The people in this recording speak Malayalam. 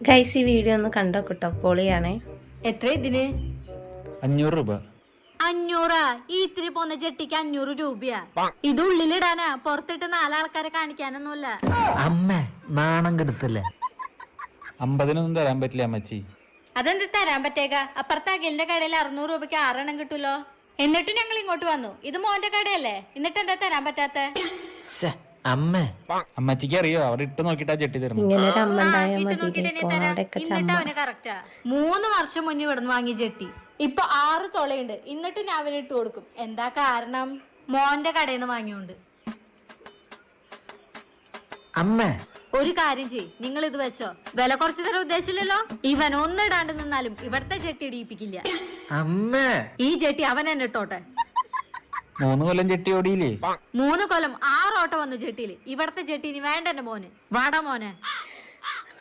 ഗൈസ് ഈ വീഡിയോ ഒന്ന് കണ്ടോ കിട്ടോ, പൊളിയാണേ. എത്ര ഇതിന്? 500 രൂപ. 500? ഈ ഇത്തിരി പോന്ന ജെട്ടിക്ക് 500 രൂപയാ. ഇത് ഉള്ളിലിടാനാ, പുറത്തിട്ട് 4 ആൾക്കാരെ കാണിക്കാനൊന്നുമല്ല. അമ്മ നാണം കെടുത്തല്ലേ. 50-നൊന്നും തരാൻ പറ്റില്ല അമ്മച്ചി. അതെന്ത് തരാൻ പറ്റേക? അപ്പുറത്തെ അഖിലിന്റെ കടയിൽ 600 രൂപയ്ക്ക് 6 എണ്ണം കിട്ടൂലോ. എന്നിട്ടും ഞങ്ങൾ ഇങ്ങോട്ട് വന്നു. ഇത് മോന്റെ കടയല്ലേ, എന്നിട്ട് എന്താ തരാൻ പറ്റാത്ത? അമ്മ അമ്മച്ചിക്ക് അറിയോ, അവിടെ ഇട്ട് നോക്കിട്ടാ ചെട്ടി തരണം. ഇങ്ങനെ ഒരു അമ്മ ഉണ്ടായാൽ ഇട്ട് മതി. നോക്കിട്ട് ഇനി തരാം. എന്നിട്ട് അവന് കറക്റ്റാ 3 വർഷം മുന്നേ ഇവിടുന്ന് വാങ്ങിയ ജെട്ടി ഇപ്പൊ 6 തൊളയുണ്ട്. എന്നിട്ട് ഞാൻ അവന് ഇട്ട് കൊടുക്കും. എന്താ കാരണം? മോന്റെ കടയിൽ നിന്ന് വാങ്ങിയോണ്ട്. അമ്മ ഒരു കാര്യം ചെയ്, നിങ്ങൾ ഇത് വെച്ചോ. വില കുറച്ച് തരാൻ ഉദ്ദേശിച്ചില്ലല്ലോ. ഇവൻ ഒന്നിടാണ്ട് നിന്നാലും ഇവിടത്തെ ജെട്ടി ഇടിയിപ്പിക്കില്ല. അമ്മ ഈ ജെട്ടി അവൻ എന്നെ ഇട്ടോട്ടെ. 3 കൊല്ലം ചെട്ടി ഓടിയില്ലേ? 3 കൊല്ലം 6 ഓട്ടം വന്നു ജെട്ടിയില്. ഇവിടത്തെ ജെട്ടി ഇനി വേണ്ട എന്റെ മോന്. വാടാ മോനെ.